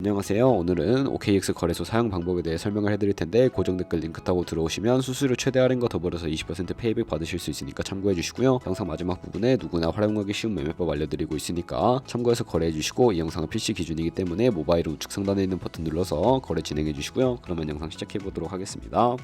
안녕하세요. 오늘은 OKX 거래소 사용 방법에 대해 설명을 해드릴 텐데 고정 댓글 링크 타고 들어오시면 수수료 최대 할인과 더불어서 20% 페이백 받으실 수 있으니까 참고해 주시고요. 영상 마지막 부분에 누구나 활용하기 쉬운 매매법 알려드리고 있으니까 참고해서 거래해 주시고, 이 영상은 PC 기준이기 때문에 모바일 우측 상단에 있는 버튼 눌러서 거래 진행해 주시고요. 그러면 영상 시작해 보도록 하겠습니다.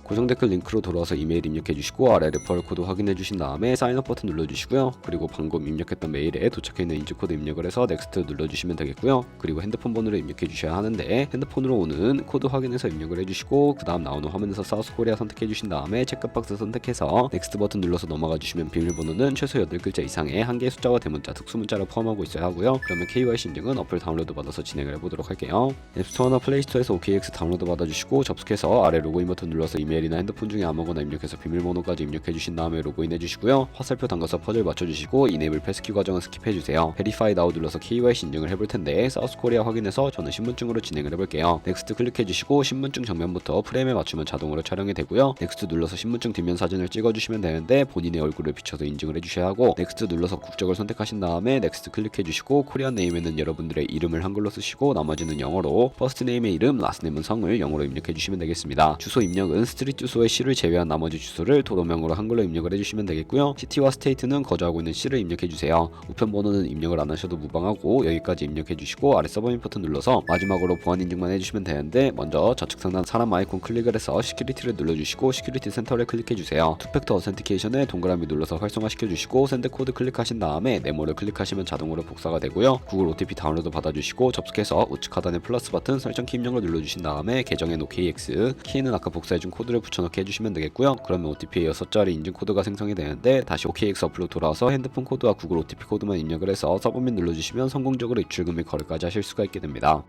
고정 댓글 링크로 돌아와서 이메일 입력해 주시고 아래 레퍼럴 코드 확인해 주신 다음에 사인업 버튼 눌러 주시고요. 그리고 방금 입력했던 메일에 도착해 있는 인증 코드 입력을 해서 넥스트 눌러 주시면 되겠고요. 그리고 핸드폰 번호를 입력해 주셔야 하는데 핸드폰으로 오는 코드 확인해서 입력을 해 주시고, 그 다음 나오는 화면에서 사우스 코리아 선택해 주신 다음에 체크박스 선택해서 넥스트 버튼 눌러서 넘어가 주시면 비밀번호는 최소 8글자 이상의 한 개의 숫자와 대문자, 특수문자를 포함하고 있어야 하고요. 그러면 KYC 인증은 어플 다운로드 받아서 진행을 해보도록 할게요. 앱스토어나 플레이스토어에서 OKX 다운로드 받아주시고 접속해서 아래 로그인 버튼 눌러서 이메일이나 핸드폰 중에 아무거나 입력해서 비밀번호까지 입력해주신 다음에 로그인 해주시고요. 화살표 담가서 퍼즐 맞춰주시고 이네이블 패스키 과정은 스킵해주세요. 베리파이 나우 눌러서 KYC 인증을 해볼텐데 사우스코리아 확인해서 저는 신분증으로 진행을 해볼게요. 넥스트 클릭해주시고 신분증 정면부터 프레임에 맞추면 자동으로 촬영이 되고요. 넥스트 눌러서 신분증 뒷면 사진을 찍어주시면 되는데 본인의 얼굴을 비춰서 인증을 해주셔야 하고, 넥스트 눌러서 국적을 선택하신 다음에 넥스트 클릭해주시고 코리안 네임에는 여러분들의 이름을 한글로 쓰시고 나머지는 영어로, 퍼스트 네임의 이름, 라스트 네임은 성을 영어로 입력해주시면 되겠습니다. 주소 입력은 스트릿 주소의 시를 제외한 나머지 주소를 도로명으로 한글로 입력을 해주시면 되겠고요. 시티와 스테이트는 거주하고 있는 시를 입력해주세요. 우편 번호는 입력을 안 하셔도 무방하고 여기까지 입력해주시고 아래 서브밋 버튼 눌러서 마지막으로 보안 인증만 해주시면 되는데, 먼저 좌측 상단 사람 아이콘 클릭을 해서 시큐리티를 눌러주시고 시큐리티 센터를 클릭해주세요. 투팩터 어센티케이션에 동그라미 눌러서 활성화시켜주시고 샌드 코드 클릭하신 다음에 네모를 클릭하시면 자동으로 복사가 되고요. 구글 OTP 다운로드 받아주시고 접속해서 우측 하단의 플러스 버튼 설정키 입력을 눌러주신 다음에 계정엔 OKX, 키는 아까 복사해준 코드를 붙여넣기 해주시면 되겠고요. 그러면 OTP의 6자리 인증 코드가 생성이 되는데, 다시 OKX 어플로 돌아와서 핸드폰 코드와 구글 OTP 코드만 입력을 해서 서브밋 눌러주시면 성공적으로 입출금 및 거래까지 하실 수가 있게 됩니다.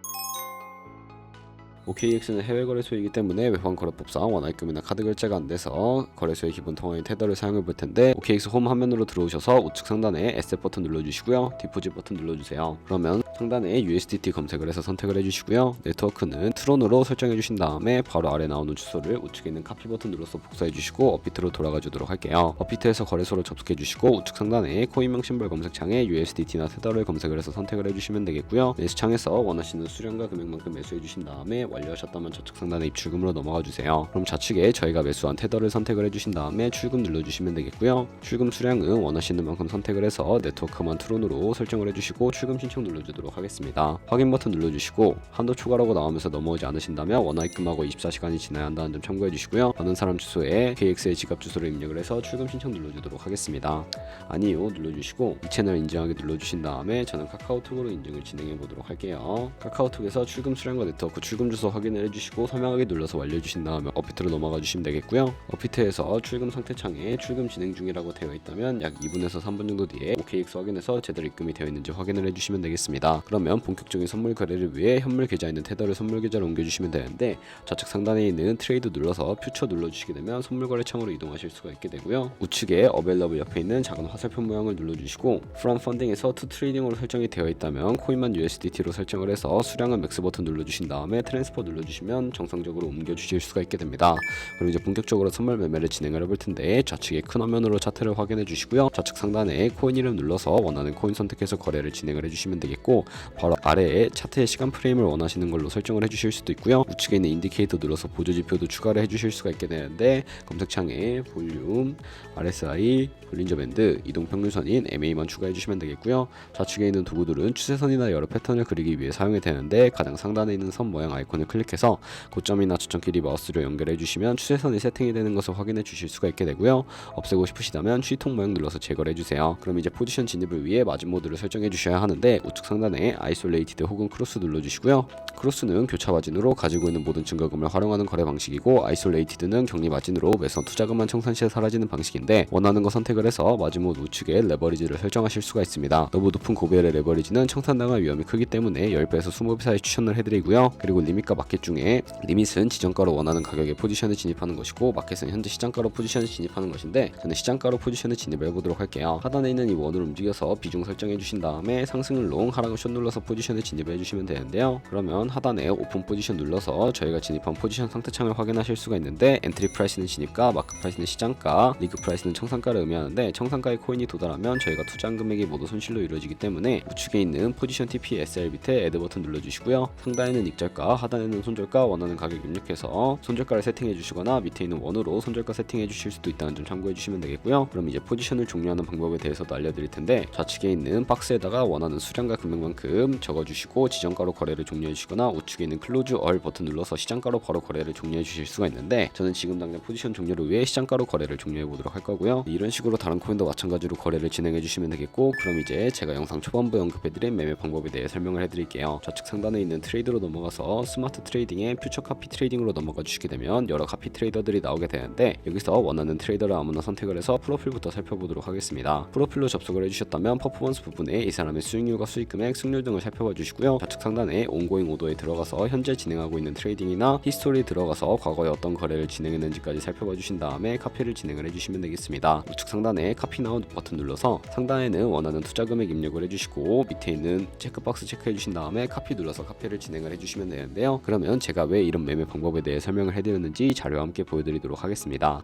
OKX는 해외 거래소이기 때문에 외환 거래법상 원화입금이나 카드 결제가 안 돼서 거래소의 기본 통화인 테더를 사용해 볼 텐데, OKX 홈 화면으로 들어오셔서 우측 상단에 에셋 버튼 눌러주시고요. 디포짓 버튼 눌러주세요. 그러면 상단에 USDT 검색을 해서 선택을 해주시고요. 네트워크는 트론으로 설정해 주신 다음에 바로 아래 나오는 주소를 우측에 있는 카피 버튼 눌러서 복사해 주시고 업비트로 돌아가 주도록 할게요. 업비트에서 거래소를 접속해 주시고 우측 상단에 코인명 심벌 검색창에 USDT나 테더를 검색을 해서 선택을 해주시면 되겠고요. 매수창에서 원하시는 수량과 금액만큼 매수해 주신 다음에 완료하셨다면 좌측 상단에 입출금으로 넘어가 주세요. 그럼 좌측에 저희가 매수한 테더를 선택을 해주신 다음에 출금 눌러주시면 되겠고요. 출금 수량은 원하시는 만큼 선택을 해서 네트워크만 트론으로 설정을 해주시고 출금 신청 눌러주도록 하겠습니다. 확인 버튼 눌러주시고 한도 초과라고 나오면서 넘어오지 않으신다면 원화 입금하고 24시간이 지나야 한다는 점 참고해 주시고요. 받은 사람 주소에 KX의 지갑 주소를 입력을 해서 출금 신청 눌러주도록 하겠습니다. 아니요 눌러주시고 이 채널 인증하기 눌러주신 다음에 저는 카카오톡으로 인증을 진행해 보도록 할게요. 카카오톡에서 출금 수량과 네트워크 출금 주소 확인을 해주시고 설명하기 눌러서 완료해주신 다음에 업비트로 넘어가 주시면 되겠고요. 업비트에서 출금 상태 창에 출금 진행 중이라고 되어 있다면 약 2분에서 3분 정도 뒤에 OKX 확인해서 제대로 입금이 되어 있는지 확인을 해주시면 되겠습니다. 그러면 본격적인 선물 거래를 위해 현물 계좌에 있는 테더를 선물 계좌로 옮겨주시면 되는데, 좌측 상단에 있는 트레이드 눌러서 퓨처 눌러주시게 되면 선물 거래 창으로 이동하실 수가 있게 되고요. 우측에 어베일러블 옆에 있는 작은 화살표 모양을 눌러주시고 From Funding에서 To Trading으로 설정이 되어 있다면 코인만 USDT로 설정을 해서 수량은 맥스 버튼 눌러주신 다음에 트랜스퍼 눌러주시면 정상적으로 옮겨주실 수가 있게 됩니다. 그럼 이제 본격적으로 선물 매매를 진행을 해볼 텐데, 좌측에 큰 화면으로 차트를 확인해 주시고요. 좌측 상단에 코인 이름 눌러서 원하는 코인 선택해서 거래를 진행을 해주시면 되겠고, 바로 아래에 차트의 시간 프레임을 원하시는 걸로 설정을 해주실 수도 있고요. 우측에 있는 인디케이터 눌러서 보조 지표도 추가를 해주실 수가 있게 되는데, 검색창에 볼륨, RSI, 볼린저 밴드, 이동 평균선인 MA만 추가해 주시면 되겠고요. 좌측에 있는 도구들은 추세선이나 여러 패턴을 그리기 위해 사용이 되는데, 가장 상단에 있는 선 모양 아이콘을 클릭해서 고점이나 저점끼리 마우스로 연결해 주시면 추세선이 세팅이 되는 것을 확인해 주실 수가 있게 되고요. 없애고 싶으시다면 취통 모양 눌러서 제거를 해주세요. 그럼 이제 포지션 진입을 위해 마진 모드를 설정해 주셔야 하는데, 우측 상단에 아이솔레이티드 혹은 크로스 눌러주시고요. 크로스는 교차 마진으로 가지고 있는 모든 증거금을 활용하는 거래 방식이고, 아이솔레이티드는 격리 마진으로 매선 투자금만 청산 시에 사라지는 방식인데, 원하는 거 선택을 해서 마진 모드 우측에 레버리지를 설정하실 수가 있습니다. 너무 높은 고배율의 레버리지는 청산당할 위험이 크기 때문에 10배에서 20배 사이 추천을 해드리고요. 그리고 리밋과 마켓 중에 리밋은 지정가로 원하는 가격의 포지션에 진입하는 것이고, 마켓은 현재 시장가로 포지션에 진입하는 것인데, 저는 시장가로 포지션에 진입을 해보도록 할게요. 하단에 있는 이 원을 움직여서 비중 설정해 주신 다음에 상승을 롱, 하락을 옵션 눌러서 포지션에 진입해 주시면 되는데요. 그러면 하단에 오픈 포지션 눌러서 저희가 진입한 포지션 상태창을 확인하실 수가 있는데 엔트리 프라이스는 진입가, 마크 프라이스는 시장가, 리그 프라이스는 청산가를 의미하는데 청산가의 코인이 도달하면 저희가 투자한 금액이 모두 손실로 이루어지기 때문에 우측에 있는 포지션 TP SR 밑에 애드 버튼 눌러주시고요. 상단에는 익절가, 하단에는 손절가, 원하는 가격 입력해서 손절가를 세팅해 주시거나 밑에 있는 원으로 손절가 세팅해 주실 수도 있다는 점 참고해 주시면 되겠고요. 그럼 이제 포지션을 종료하는 방법에 대해서도 알려드릴 텐데 좌측에 있는 박스에다가 원하는 수량과 금액만큼 적어주시고 지정가로 거래를 종료해 주시거나 우측에 있는 클로즈 얼 버튼 눌러서 시장가로 바로 거래를 종료해 주실 수가 있는데 저는 지금 당장 포지션 종료를 위해 시장가로 거래를 종료해 보도록 할 거고요. 이런 식으로 다른 코인도 마찬가지로 거래를 진행해 주시면 되겠고, 그럼 이제 제가 영상 초반부에 언급해드린 매매 방법에 대해 설명을 해드릴게요. 좌측 상단에 있는 트레이드로 넘어가서 스마트 트레이딩에 퓨처 카피 트레이딩으로 넘어가 주시게 되면 여러 카피 트레이더들이 나오게 되는데 여기서 원하는 트레이더를 아무나 선택을 해서 프로필부터 살펴보도록 하겠습니다. 프로필로 접속을 해주셨다면 퍼포먼스 부분에 이 사람의 수익률과 수익금액, 승률 등을 살펴봐 주시고요. 좌측 상단에 온고잉 오더에 들어가서 현재 진행하고 있는 트레이딩이나 히스토리 들어가서 과거에 어떤 거래를 진행했는지까지 살펴봐 주신 다음에 카피를 진행을 해주시면 되겠습니다. 우측 상단에 카피 나우 버튼 눌러서 상단에는 원하는 투자 금액 입력을 해주시고 밑에 있는 체크박스 체크해 주신 다음에 카피 눌러서 카피를 진행을 해주시면 되는데요. 그러면 제가 왜 이런 매매 방법에 대해 설명을 해드렸는지 자료와 함께 보여드리도록 하겠습니다.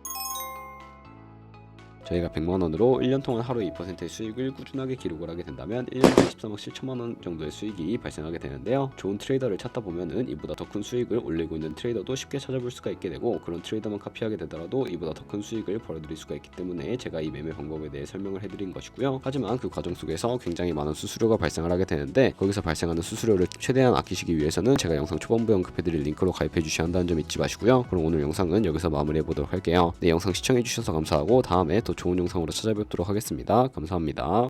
저희가 100만원으로 1년 동안 하루에 2%의 수익을 꾸준하게 기록을 하게 된다면 1년에 13억 7천만원 정도의 수익이 발생하게 되는데요. 좋은 트레이더를 찾다 보면은 이보다 더 큰 수익을 올리고 있는 트레이더도 쉽게 찾아볼 수가 있게 되고, 그런 트레이더만 카피하게 되더라도 이보다 더 큰 수익을 벌어들일 수가 있기 때문에 제가 이 매매 방법에 대해 설명을 해드린 것이고요. 하지만 그 과정 속에서 굉장히 많은 수수료가 발생을 하게 되는데 거기서 발생하는 수수료를 최대한 아끼시기 위해서는 제가 영상 초반부에 언급해드릴 링크로 가입해 주셔야 한다는 점 잊지 마시고요. 그럼 오늘 영상은 여기서 마무리해 보도록 할게요. 네, 영상 시청해 주셔서 감사하고 다음에 또 좋은 영상으로 찾아뵙도록 하겠습니다. 감사합니다.